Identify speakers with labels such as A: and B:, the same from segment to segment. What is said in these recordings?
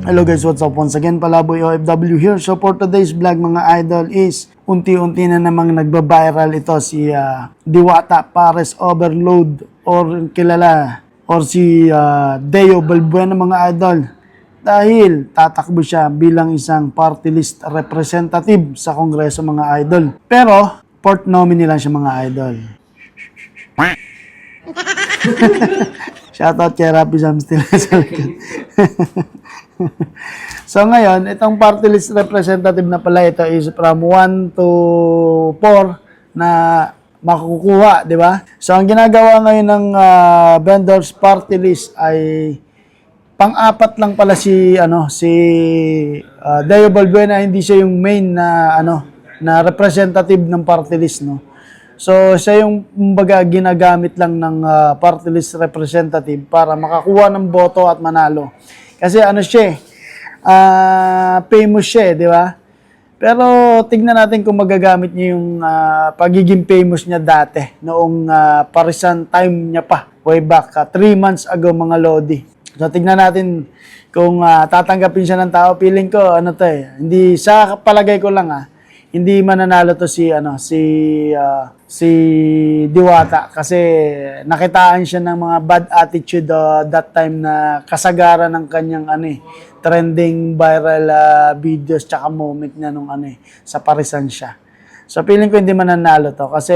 A: Hello guys, what's up? Once again, Palaboy OFW here. So for today's vlog mga idol is unti-unti na namang nagba-viral ito si Diwata Pares Overload or kilala or si Deo Balbuena mga idol. Dahil tatakbo siya bilang isang party list representative sa Kongreso mga idol. Pero fourth nominee lang siya mga idol. Shoutout kay Rapi Samstil sa likod. So ngayon, itong party list representative na pala ito is from 1 to 4 na makukuha, di ba? So ang ginagawa ngayon ng vendors party list ay pang-apat lang pala si Deo Balbuena, hindi siya yung main na na representative ng party list, no. So, siya yung kumbaga ginagamit lang ng party list representative para makakuha ng boto at manalo. Kasi siya famous siya, di ba? Pero tignan natin kung magagamit niya yung pagiging famous niya dati, noong parisan time niya pa, way back 3 months ago mga lodi. So, tignan natin kung tatanggapin siya ng tao. Feeling ko, hindi, sa palagay ko lang hindi mananalo to si Diwata kasi nakitaan siya ng mga bad attitude that time na kasagaran ng kanyang trending viral videos tsaka moment niya nung sa parisan siya. So feeling ko hindi mananalo to kasi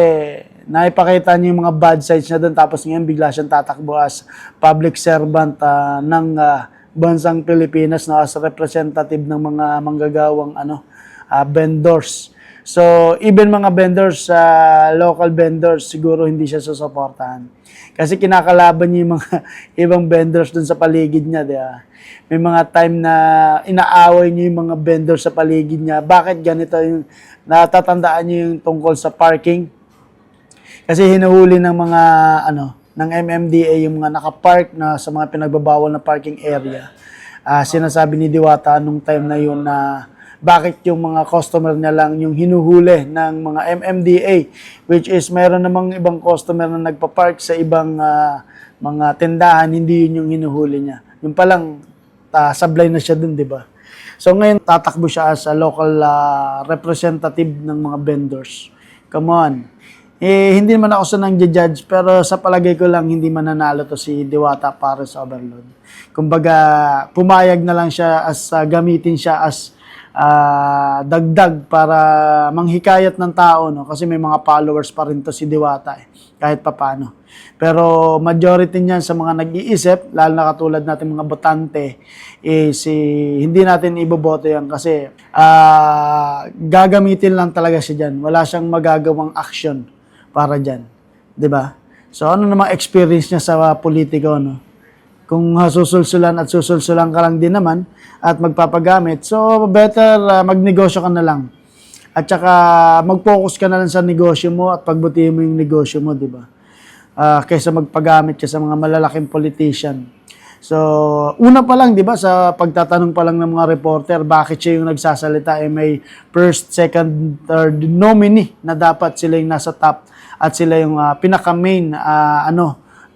A: naipakita niya yung mga bad sides niya doon tapos ngayon bigla siyang tatakbo as public servant ng bansang Pilipinas as representative ng mga manggagawang vendors. So, even mga vendors, local vendors, siguro hindi siya susuportahan. Kasi kinakalaban niya yung mga ibang vendors dun sa paligid niya, di ba? May mga time na inaaway niya yung mga vendors sa paligid niya. Bakit ganito yung natatandaan niyo yung tungkol sa parking? Kasi hinuhuli ng mga ng MMDA yung mga nakapark na sa mga pinagbabawal na parking area. Sinasabi ni Diwata nung time na yun na bakit yung mga customer niya lang yung hinuhuli ng mga MMDA, which is mayroon namang ibang customer na nagpa-park sa ibang mga tindahan, hindi yun yung hinuhuli niya. Yung palang sablay na siya dun, di ba? So ngayon tatakbo siya as a local representative ng mga vendors. Come on. Hindi naman ako nang judge pero sa palagay ko lang hindi mananalo to si Diwata Pares Overload. Kumbaga pumayag na lang siya as gamitin siya as dagdag para manghikayat ng tao, no? Kasi may mga followers pa rin to si Diwata kahit papano. Pero majority niyan sa mga nag-iisip, lalo na katulad natin mga botante, hindi natin iboboto yan kasi gagamitin lang talaga siya dyan. Wala siyang magagawang action para dyan. 'Di ba? So ano namang experience niya sa politiko, no? Kung susulsulan at susulsulan ka lang din naman at magpapagamit, so better magnegosyo ka na lang. At saka mag-focus ka na lang sa negosyo mo at pagbutihin mo yung negosyo mo, di ba? Kaysa magpagamit ka sa mga malalaking politician. So, una pa lang, di ba, sa pagtatanong pa lang ng mga reporter, bakit siya yung nagsasalita, may first, second, third nominee na dapat sila yung nasa top at sila yung pinaka-main,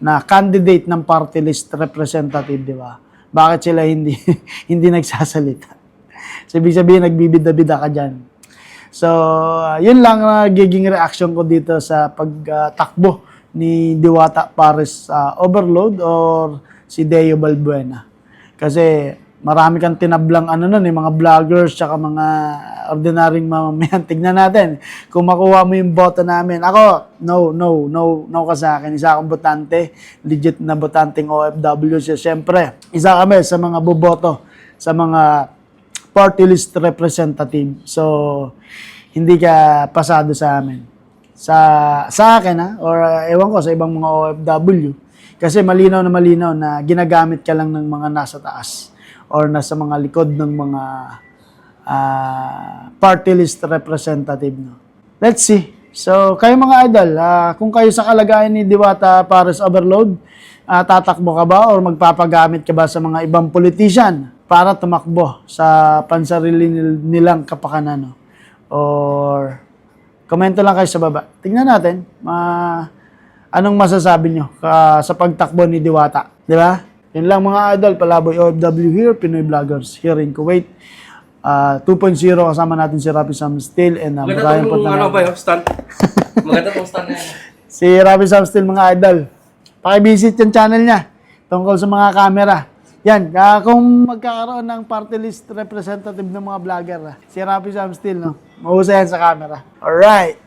A: na candidate ng party list representative, di ba? Bakit sila hindi hindi nagsasalita? So, ibig sabihin, nagbibida-bida ka dyan. So, yun lang nagiging reaction ko dito sa pagtakbo ni Diwata Pares Overload or si Deo Balbuena. Kasi marami kang tinablang mga vloggers tsaka mga ordinaryong mamamayan. Tignan natin kung makuha mo yung boto namin. Ako, no ka sa akin. Isa akong botante, legit na botanteng OFW. Siyempre, isa kami sa mga boboto sa mga party list representative. So, hindi ka pasado sa amin. Sa akin, or ewan ko sa ibang mga OFW. Kasi malinaw na ginagamit ka lang ng mga nasa taas or nasa mga likod ng mga party list representative. No? Let's see. So, kayo mga idol, kung kayo sa kalagayan ni Diwata Pares Overload, tatakbo ka ba or magpapagamit ka ba sa mga ibang politician para tumakbo sa pansarili nilang kapakanan? No? Or komento lang kayo sa baba. Tingnan natin anong masasabi nyo sa pagtakbo ni Diwata. Di ba? Yun lang mga idol, Palaboy OFW here, Pinoy Vloggers here in Kuwait. 2.0 kasama natin si Rapi Sam Steel and
B: Maganda itong ano ba yung stand? Maganda itong stand na yan.
A: si Rapi Sam Steel mga idol. Pakivisit yung channel niya tungkol sa mga camera. Yan, kung magkakaroon ng party list representative ng mga vlogger, si Rapi Sam Steel, no? Mahusay yan sa camera. Alright.